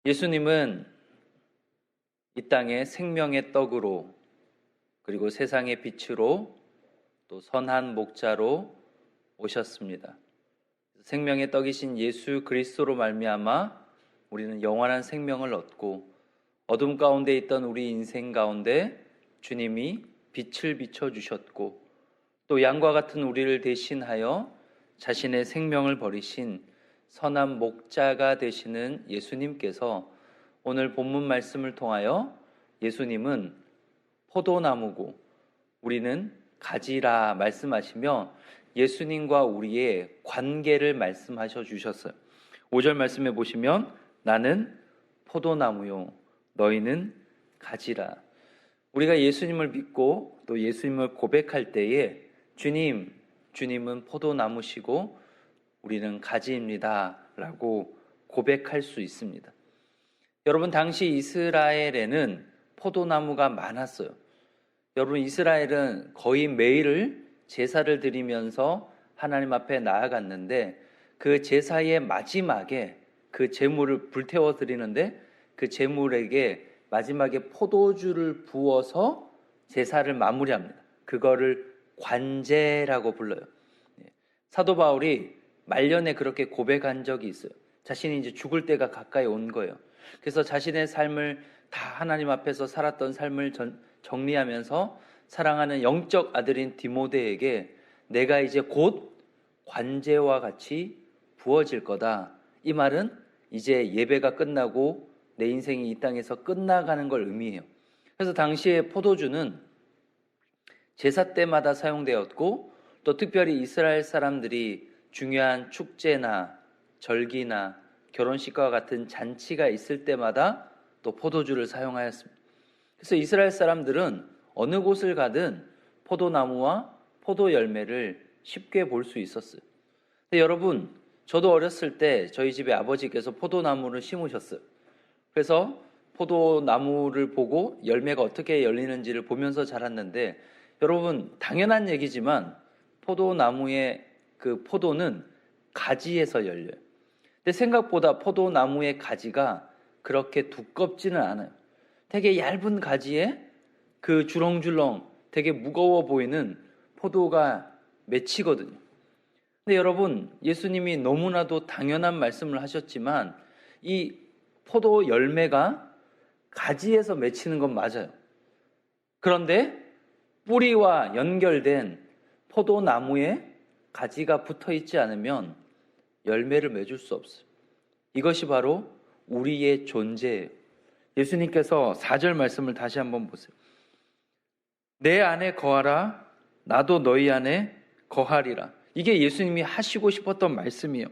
예수님은 이 땅에 생명의 떡으로, 그리고 세상의 빛으로, 또 선한 목자로 오셨습니다. 생명의 떡이신 예수 그리스도로 말미암아 우리는 영원한 생명을 얻고, 어둠 가운데 있던 우리 인생 가운데 주님이 빛을 비춰주셨고, 또 양과 같은 우리를 대신하여 자신의 생명을 버리신 선한 목자가 되시는 예수님께서 오늘 본문 말씀을 통하여 예수님은 포도나무고 우리는 가지라 말씀하시며 예수님과 우리의 관계를 말씀하셔 주셨어요. 5절 말씀해 보시면 나는 포도나무요 너희는 가지라. 우리가 예수님을 믿고 또 예수님을 고백할 때에 주님은 포도나무시고 우리는 가지입니다 라고 고백할 수 있습니다. 여러분, 당시 이스라엘에는 포도나무가 많았어요. 여러분, 이스라엘은 거의 매일 제사를 드리면서 하나님 앞에 나아갔는데, 그 제사의 마지막에 그 제물을 불태워 드리는데 그 제물에게 마지막에 포도주를 부어서 제사를 마무리합니다. 그거를 관제라고 불러요. 사도 바울이 말년에 그렇게 고백한 적이 있어요. 자신이 이제 죽을 때가 가까이 온 거예요. 그래서 자신의 삶을 다 하나님 앞에서 살았던 삶을 정리하면서 사랑하는 영적 아들인 디모데에게 내가 이제 곧 관제와 같이 부어질 거다. 이 말은 이제 예배가 끝나고 내 인생이 이 땅에서 끝나가는 걸 의미해요. 그래서 당시에 포도주는 제사 때마다 사용되었고, 또 특별히 이스라엘 사람들이 중요한 축제나 절기나 결혼식과 같은 잔치가 있을 때마다 또 포도주를 사용하였습니다. 그래서 이스라엘 사람들은 어느 곳을 가든 포도나무와 포도 열매를 쉽게 볼 수 있었어요. 근데 여러분, 저도 어렸을 때 저희 집에 아버지께서 포도나무를 심으셨어요. 그래서 포도나무를 보고 열매가 어떻게 열리는지를 보면서 자랐는데, 여러분, 당연한 얘기지만 포도나무의 그 포도는 가지에서 열려요. 근데 생각보다 포도나무의 가지가 그렇게 두껍지는 않아요. 되게 얇은 가지에 그 주렁주렁 되게 무거워 보이는 포도가 맺히거든요. 근데 여러분, 예수님이 너무나도 당연한 말씀을 하셨지만 이 포도 열매가 가지에서 맺히는 건 맞아요. 그런데 뿌리와 연결된 포도나무에 가지가 붙어 있지 않으면 열매를 맺을 수 없어요. 이것이 바로 우리의 존재예요. 예수님께서 4절 말씀을 다시 한번 보세요. 내 안에 거하라, 나도 너희 안에 거하리라. 이게 예수님이 하시고 싶었던 말씀이에요.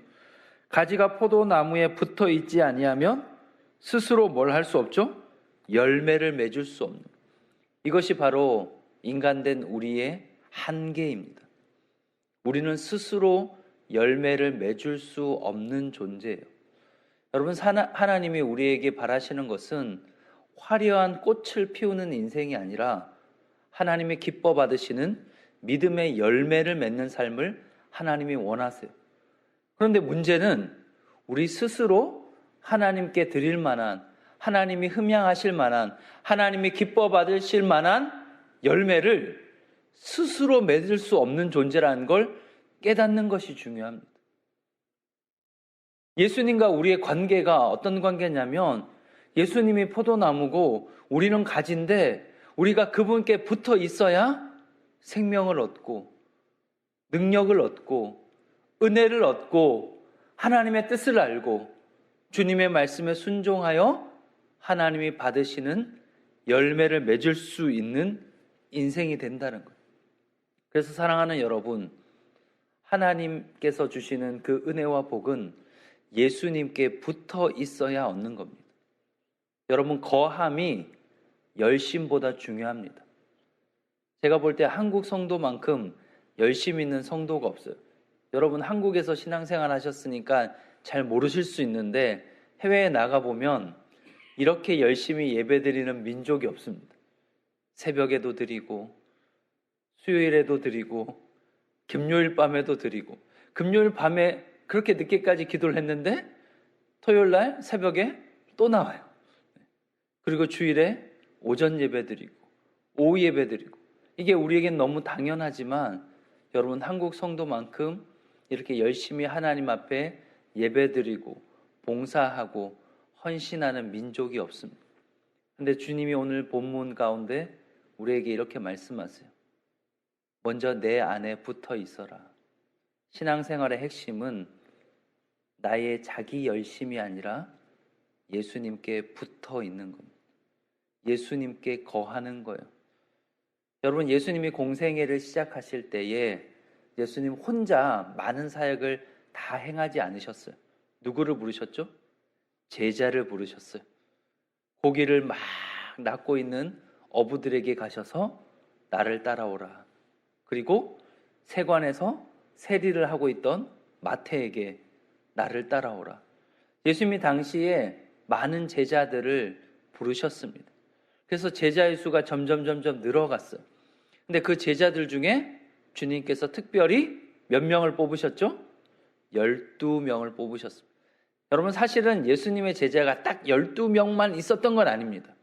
가지가 포도나무에 붙어 있지 아니하면 스스로 뭘 할 수 없죠? 열매를 맺을 수 없는. 이것이 바로 인간된 우리의 한계입니다. 우리는 스스로 열매를 맺을 수 없는 존재예요. 여러분, 하나님이 우리에게 바라시는 것은 화려한 꽃을 피우는 인생이 아니라 하나님이 기뻐 받으시는 믿음의 열매를 맺는 삶을 하나님이 원하세요. 그런데 문제는 우리 스스로 하나님께 드릴 만한, 하나님이 흠양하실 만한, 하나님이 기뻐 받으실 만한 열매를 스스로 맺을 수 없는 존재라는 걸 깨닫는 것이 중요합니다. 예수님과 우리의 관계가 어떤 관계냐면 예수님이 포도나무고 우리는 가지인데 우리가 그분께 붙어 있어야 생명을 얻고 능력을 얻고 은혜를 얻고 하나님의 뜻을 알고 주님의 말씀에 순종하여 하나님이 받으시는 열매를 맺을 수 있는 인생이 된다는 거예요. 그래서 사랑하는 여러분, 하나님께서 주시는 그 은혜와 복은 예수님께 붙어 있어야 얻는 겁니다. 여러분, 거함이 열심보다 중요합니다. 제가 볼 때 한국 성도만큼 열심 있는 성도가 없어요. 여러분, 한국에서 신앙생활 하셨으니까 잘 모르실 수 있는데 해외에 나가보면 이렇게 열심히 예배드리는 민족이 없습니다. 새벽에도 드리고 수요일에도 드리고 금요일 밤에도 드리고, 금요일 밤에 그렇게 늦게까지 기도를 했는데 토요일 날 새벽에 또 나와요. 그리고 주일에 오전 예배 드리고 오후 예배 드리고, 이게 우리에겐 너무 당연하지만 여러분, 한국 성도만큼 이렇게 열심히 하나님 앞에 예배 드리고 봉사하고 헌신하는 민족이 없습니다. 근데 주님이 오늘 본문 가운데 우리에게 이렇게 말씀하세요. 먼저 내 안에 붙어 있어라. 신앙생활의 핵심은 나의 자기 열심이 아니라 예수님께 붙어 있는 겁니다. 예수님께 거하는 거예요. 여러분, 예수님이 공생애를 시작하실 때에 예수님 혼자 많은 사역을 다 행하지 않으셨어요. 누구를 부르셨죠? 제자를 부르셨어요. 고기를 막 낚고 있는 어부들에게 가셔서 나를 따라오라. 그리고 세관에서 세리를 하고 있던 마태에게 나를 따라오라. 예수님이 당시에 많은 제자들을 부르셨습니다. 그래서 제자의 수가 점점 늘어갔어요. 근데 그 제자들 중에 주님께서 특별히 몇 명을 뽑으셨죠? 12명을 뽑으셨습니다. 여러분, 사실은 예수님의 제자가 딱 12명만 있었던 건 아닙니다.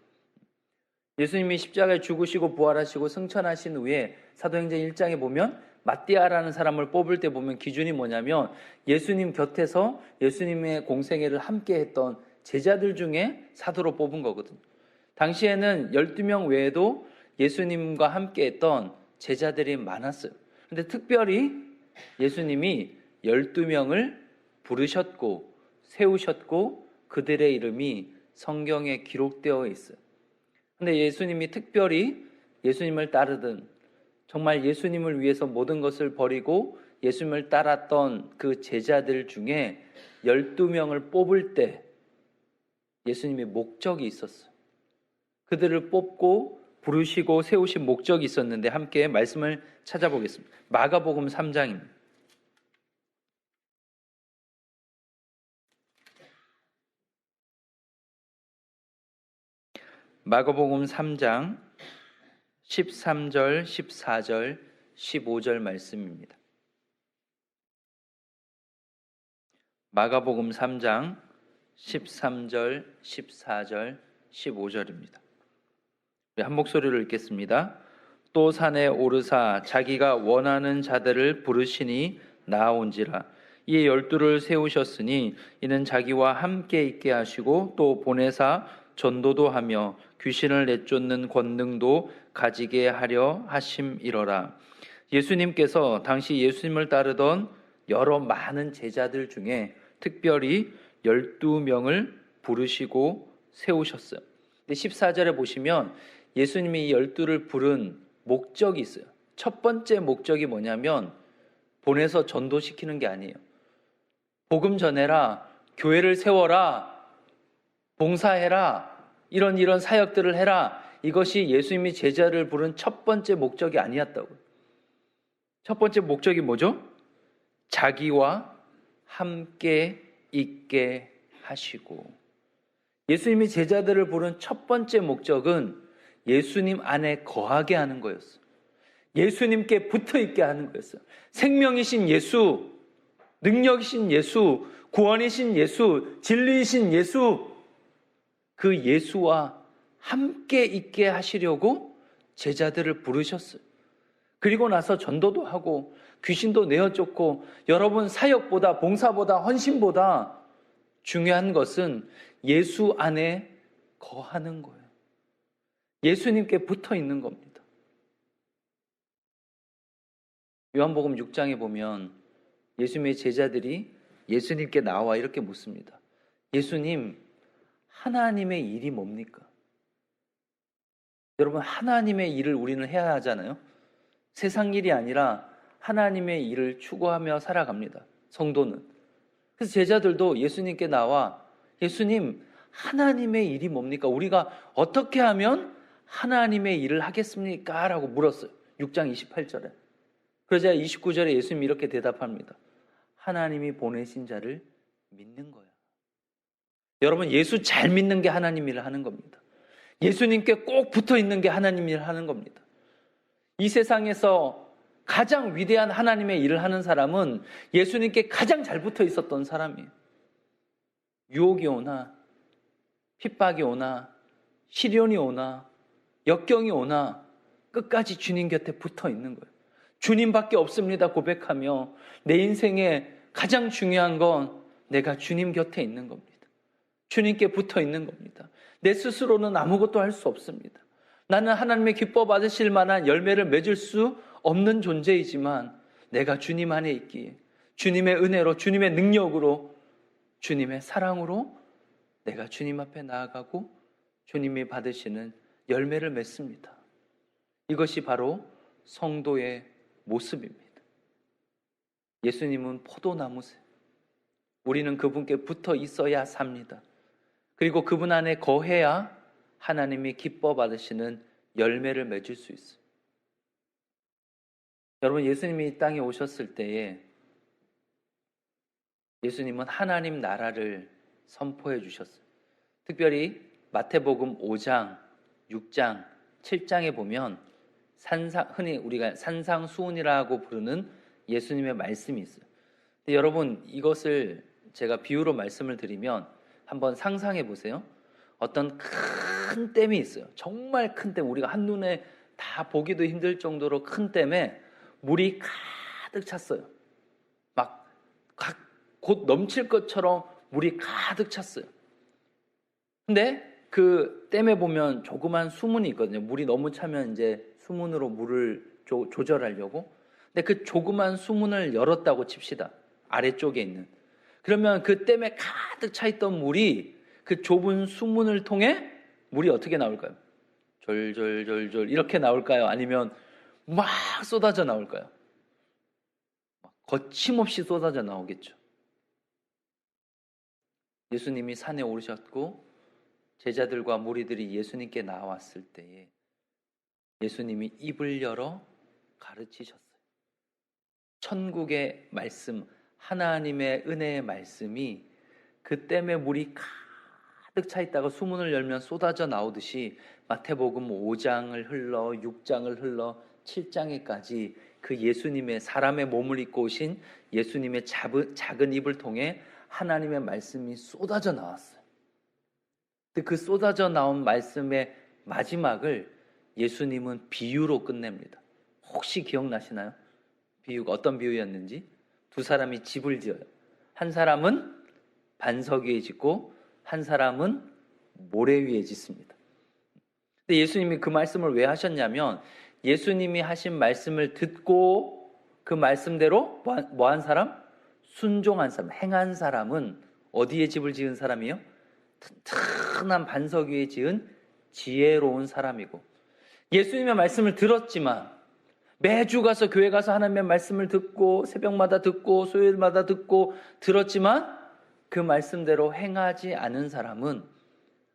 예수님이 십자가에 죽으시고 부활하시고 승천하신 후에 사도행전 1장에 보면 마띠아라는 사람을 뽑을 때 보면 기준이 뭐냐면 예수님 곁에서 예수님의 공생애를 함께 했던 제자들 중에 사도로 뽑은 거거든요. 당시에는 12명 외에도 예수님과 함께 했던 제자들이 많았어요. 그런데 특별히 예수님이 12명을 부르셨고 세우셨고 그들의 이름이 성경에 기록되어 있어요. 그런데 예수님이 특별히 예수님을 따르던, 정말 예수님을 위해서 모든 것을 버리고 예수님을 따랐던 그 제자들 중에 12명을 뽑을 때 예수님의 목적이 있었어요. 그들을 뽑고 부르시고 세우신 목적이 있었는데 함께 말씀을 찾아보겠습니다. 마가복음 3장입니다. 마가복음 3장 13절, 14절, 15절 말씀입니다. 마가복음 3장 13절, 14절, 15절입니다. 한 목소리로 읽겠습니다. 또 산에 오르사 자기가 원하는 자들을 부르시니 나아온지라. 이에 12를 세우셨으니 이는 자기와 함께 있게 하시고 또 보내사 전도도 하며 귀신을 내쫓는 권능도 가지게 하려 하심이러라. 예수님께서 당시 예수님을 따르던 여러 많은 제자들 중에 특별히 12명을 부르시고 세우셨어요. 근데 14절에 보시면 예수님이 이 12를 부른 목적이 있어요. 첫 번째 목적이 뭐냐면 보내서 전도시키는 게 아니에요. 복음 전해라, 교회를 세워라, 봉사해라, 이런 사역들을 해라. 이것이 예수님이 제자를 부른 첫 번째 목적이 아니었다고요. 첫 번째 목적이 뭐죠? 자기와 함께 있게 하시고. 예수님이 제자들을 부른 첫 번째 목적은 예수님 안에 거하게 하는 거였어요. 예수님께 붙어 있게 하는 거였어요. 생명이신 예수, 능력이신 예수, 구원이신 예수, 진리이신 예수, 그 예수와 함께 있게 하시려고 제자들을 부르셨어요. 그리고 나서 전도도 하고 귀신도 내어쫓고, 여러분, 사역보다 봉사보다 헌신보다 중요한 것은 예수 안에 거하는 거예요. 예수님께 붙어 있는 겁니다. 요한복음 6장에 보면 예수님의 제자들이 예수님께 나와 이렇게 묻습니다. 예수님, 하나님의 일이 뭡니까? 여러분, 하나님의 일을 우리는 해야 하잖아요. 세상 일이 아니라 하나님의 일을 추구하며 살아갑니다. 성도는. 그래서 제자들도 예수님께 나와 예수님, 하나님의 일이 뭡니까? 우리가 어떻게 하면 하나님의 일을 하겠습니까? 라고 물었어요. 6장 28절에. 그러자 29절에 예수님이 이렇게 대답합니다. 하나님이 보내신 자를 믿는 거야. 여러분, 예수 잘 믿는 게 하나님 일을 하는 겁니다. 예수님께 꼭 붙어 있는 게 하나님 일을 하는 겁니다. 이 세상에서 가장 위대한 하나님의 일을 하는 사람은 예수님께 가장 잘 붙어 있었던 사람이에요. 유혹이 오나 핍박이 오나 시련이 오나 역경이 오나 끝까지 주님 곁에 붙어 있는 거예요. 주님밖에 없습니다 고백하며 내 인생에 가장 중요한 건 내가 주님 곁에 있는 겁니다. 주님께 붙어 있는 겁니다. 내 스스로는 아무것도 할 수 없습니다. 나는 하나님의 기뻐 받으실 만한 열매를 맺을 수 없는 존재이지만 내가 주님 안에 있기에 주님의 은혜로 주님의 능력으로 주님의 사랑으로 내가 주님 앞에 나아가고 주님이 받으시는 열매를 맺습니다. 이것이 바로 성도의 모습입니다. 예수님은 포도나무세요. 우리는 그분께 붙어 있어야 삽니다. 그리고 그분 안에 거해야 하나님이 기뻐 받으시는 열매를 맺을 수 있어요. 여러분, 예수님이 이 땅에 오셨을 때에 예수님은 하나님 나라를 선포해 주셨어요. 특별히 마태복음 5장, 6장, 7장에 보면 흔히 우리가 산상수훈이라고 부르는 예수님의 말씀이 있어요. 근데 여러분, 이것을 제가 비유로 말씀을 드리면 한번 상상해 보세요. 어떤 큰 댐이 있어요. 정말 큰 댐, 우리가 한눈에 다 보기도 힘들 정도로 큰 댐에 물이 가득 찼어요. 막 곧 넘칠 것처럼 물이 가득 찼어요. 근데 그 댐에 보면 조그만 수문이 있거든요. 물이 너무 차면 이제 수문으로 물을 조절하려고. 근데 그 조그만 수문을 열었다고 칩시다. 아래쪽에 있는. 그러면 그 댐에 가득 차 있던 물이 그 좁은 수문을 통해 물이 어떻게 나올까요? 졸졸졸졸 이렇게 나올까요? 아니면 막 쏟아져 나올까요? 거침없이 쏟아져 나오겠죠. 예수님이 산에 오르셨고 제자들과 무리들이 예수님께 나왔을 때에 예수님이 입을 열어 가르치셨어요. 천국의 말씀, 하나님의 은혜의 말씀이 그 댐에 물이 가득 차 있다가 수문을 열면 쏟아져 나오듯이 마태복음 5장을 흘러 6장을 흘러 7장에까지 그 예수님의 사람의 몸을 입고 오신 예수님의 작은 입을 통해 하나님의 말씀이 쏟아져 나왔어요. 근데 그 쏟아져 나온 말씀의 마지막을 예수님은 비유로 끝냅니다. 혹시 기억나시나요? 비유가 어떤 비유였는지? 두 사람이 집을 지어요. 한 사람은 반석 위에 짓고 한 사람은 모래 위에 짓습니다. 근데 예수님이 그 말씀을 왜 하셨냐면 예수님이 하신 말씀을 듣고 그 말씀대로 뭐한 사람? 순종한 사람, 행한 사람은 어디에 집을 지은 사람이요? 튼튼한 반석 위에 지은 지혜로운 사람이고, 예수님의 말씀을 들었지만 매주 가서 교회 가서 하나님의 말씀을 듣고 새벽마다 듣고 수요일마다 듣고 들었지만 그 말씀대로 행하지 않은 사람은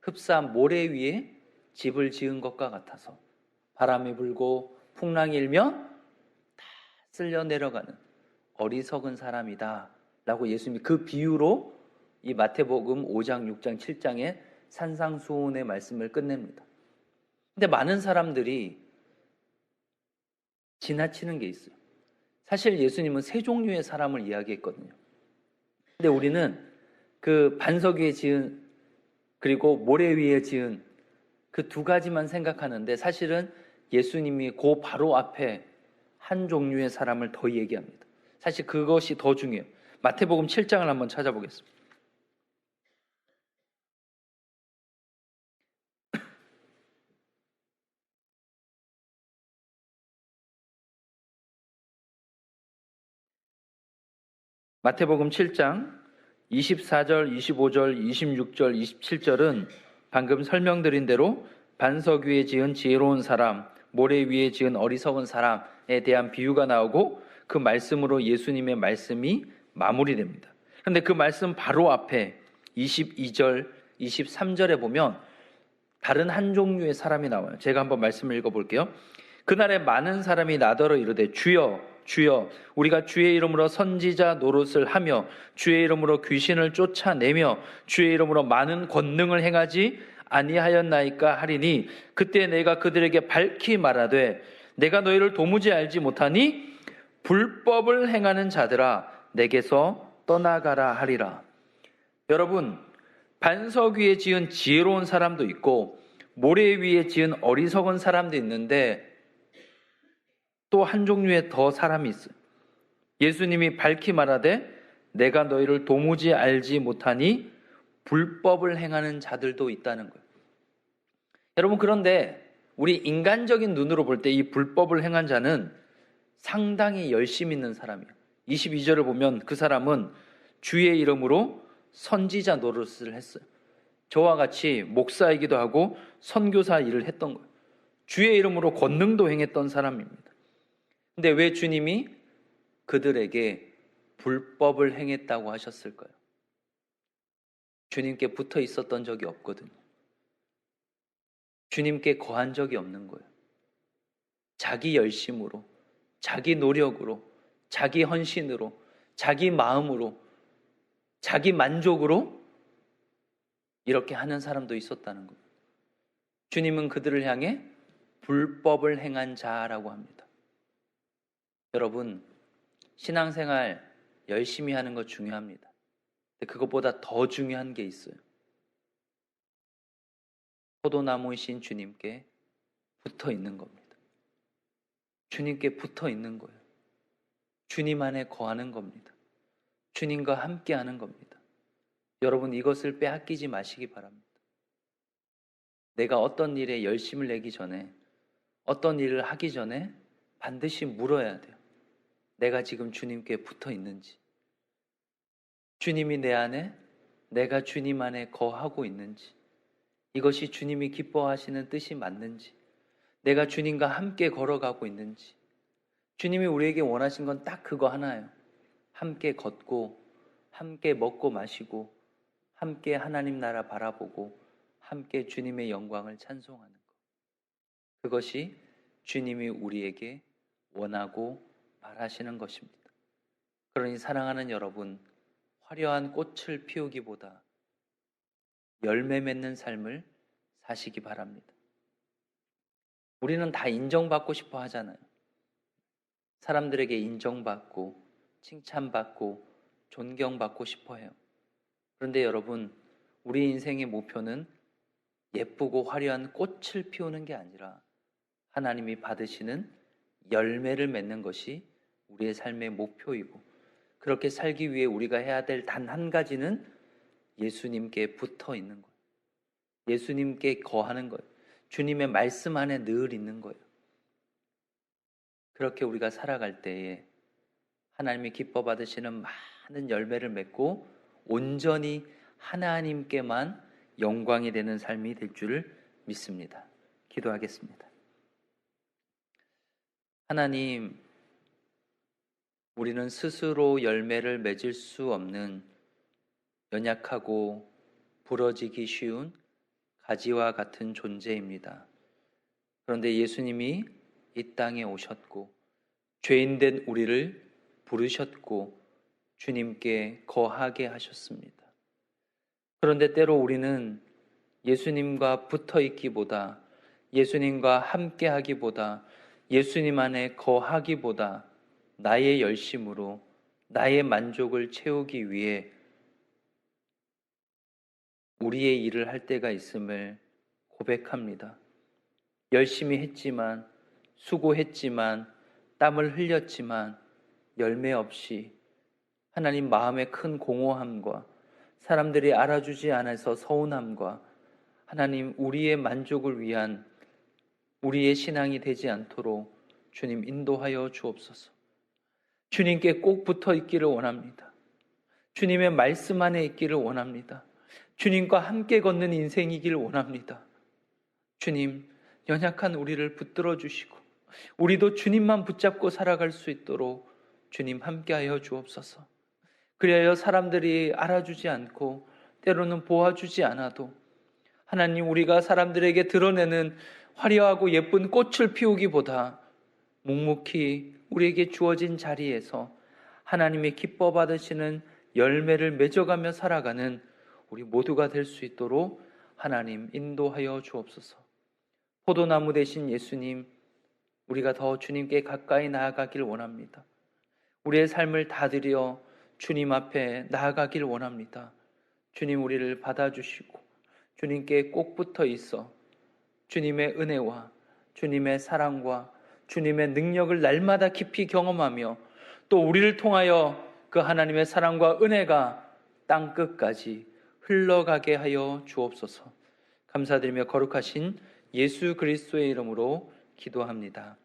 흡사한 모래 위에 집을 지은 것과 같아서 바람이 불고 풍랑이 일면 다 쓸려 내려가는 어리석은 사람이다 라고 예수님이 그 비유로 이 마태복음 5장, 6장, 7장의 산상수훈의 말씀을 끝냅니다. 근데 많은 사람들이 지나치는 게 있어요. 사실 예수님은 세 종류의 사람을 이야기했거든요. 근데 우리는 그 반석 위에 지은 그리고 모래 위에 지은 그 두 가지만 생각하는데 사실은 예수님이 그 바로 앞에 한 종류의 사람을 더 얘기합니다. 사실 그것이 더 중요해요. 마태복음 7장을 한번 찾아보겠습니다. 마태복음 7장 24절, 25절, 26절, 27절은 방금 설명드린 대로 반석 위에 지은 지혜로운 사람, 모래 위에 지은 어리석은 사람에 대한 비유가 나오고 그 말씀으로 예수님의 말씀이 마무리됩니다. 그런데 그 말씀 바로 앞에 22절, 23절에 보면 다른 한 종류의 사람이 나와요. 제가 한번 말씀을 읽어볼게요. 그날에 많은 사람이 나더러 이르되 주여 주여 우리가 주의 이름으로 선지자 노릇을 하며 주의 이름으로 귀신을 쫓아내며 주의 이름으로 많은 권능을 행하지 아니하였나이까 하리니 그때 내가 그들에게 밝히 말하되 내가 너희를 도무지 알지 못하니 불법을 행하는 자들아 내게서 떠나가라 하리라. 여러분, 반석 위에 지은 지혜로운 사람도 있고 모래 위에 지은 어리석은 사람도 있는데 또 한 종류의 더 사람이 있어요. 예수님이 밝히 말하되 내가 너희를 도무지 알지 못하니 불법을 행하는 자들도 있다는 거예요. 여러분, 그런데 우리 인간적인 눈으로 볼 때 이 불법을 행한 자는 상당히 열심 있는 사람이에요. 22절을 보면 그 사람은 주의 이름으로 선지자 노릇을 했어요. 저와 같이 목사이기도 하고 선교사 일을 했던 거예요. 주의 이름으로 권능도 행했던 사람입니다. 근데 왜 주님이 그들에게 불법을 행했다고 하셨을까요? 주님께 붙어 있었던 적이 없거든요. 주님께 거한 적이 없는 거예요. 자기 열심으로, 자기 노력으로, 자기 헌신으로, 자기 마음으로, 자기 만족으로 이렇게 하는 사람도 있었다는 거예요. 주님은 그들을 향해 불법을 행한 자라고 합니다. 여러분, 신앙생활 열심히 하는 거 중요합니다. 근데 그것보다 더 중요한 게 있어요. 포도나무이신 주님께 붙어 있는 겁니다. 주님께 붙어 있는 거예요. 주님 안에 거하는 겁니다. 주님과 함께 하는 겁니다. 여러분, 이것을 빼앗기지 마시기 바랍니다. 내가 어떤 일에 열심을 내기 전에, 어떤 일을 하기 전에 반드시 물어야 돼요. 내가 지금 주님께 붙어 있는지, 주님이 내 안에, 내가 주님 안에 거하고 있는지, 이것이 주님이 기뻐하시는 뜻이 맞는지, 내가 주님과 함께 걸어가고 있는지. 주님이 우리에게 원하신 건 딱 그거 하나예요. 함께 걷고, 함께 먹고 마시고, 함께 하나님 나라 바라보고, 함께 주님의 영광을 찬송하는 것. 그것이 주님이 우리에게 원하고 바라시는 것입니다. 그러니 사랑하는 여러분, 화려한 꽃을 피우기보다 열매 맺는 삶을 사시기 바랍니다. 우리는 다 인정받고 싶어 하잖아요. 사람들에게 인정받고 칭찬받고 존경받고 싶어 해요. 그런데 여러분, 우리 인생의 목표는 예쁘고 화려한 꽃을 피우는 게 아니라 하나님이 받으시는 열매를 맺는 것이 우리의 삶의 목표이고, 그렇게 살기 위해 우리가 해야 될 단 한 가지는 예수님께 붙어 있는 거예요. 예수님께 거하는 거예요. 주님의 말씀 안에 늘 있는 거예요. 그렇게 우리가 살아갈 때에 하나님이 기뻐 받으시는 많은 열매를 맺고 온전히 하나님께만 영광이 되는 삶이 될 줄을 믿습니다. 기도하겠습니다. 하나님, 우리는 스스로 열매를 맺을 수 없는 연약하고 부러지기 쉬운 가지와 같은 존재입니다. 그런데 예수님이 이 땅에 오셨고 죄인된 우리를 부르셨고 주님께 거하게 하셨습니다. 그런데 때로 우리는 예수님과 붙어 있기보다, 예수님과 함께 하기보다, 예수님 안에 거하기보다 나의 열심으로 나의 만족을 채우기 위해 우리의 일을 할 때가 있음을 고백합니다. 열심히 했지만, 수고했지만, 땀을 흘렸지만 열매 없이 하나님 마음의 큰 공허함과 사람들이 알아주지 않아서 서운함과 하나님 우리의 만족을 위한 우리의 신앙이 되지 않도록 주님 인도하여 주옵소서. 주님께 꼭 붙어 있기를 원합니다. 주님의 말씀 안에 있기를 원합니다. 주님과 함께 걷는 인생이길 원합니다. 주님, 연약한 우리를 붙들어 주시고 우리도 주님만 붙잡고 살아갈 수 있도록 주님 함께하여 주옵소서. 그리하여 사람들이 알아주지 않고 때로는 보아주지 않아도 하나님, 우리가 사람들에게 드러내는 화려하고 예쁜 꽃을 피우기보다 묵묵히 우리에게 주어진 자리에서 하나님의 기뻐 받으시는 열매를 맺어가며 살아가는 우리 모두가 될 수 있도록 하나님 인도하여 주옵소서. 포도나무 되신 예수님, 우리가 더 주님께 가까이 나아가길 원합니다. 우리의 삶을 다 드려 주님 앞에 나아가길 원합니다. 주님 우리를 받아주시고 주님께 꼭 붙어 있어 주님의 은혜와 주님의 사랑과 주님의 능력을 날마다 깊이 경험하며 또 우리를 통하여 그 하나님의 사랑과 은혜가 땅 끝까지 흘러가게 하여 주옵소서. 감사드리며 거룩하신 예수 그리스도의 이름으로 기도합니다.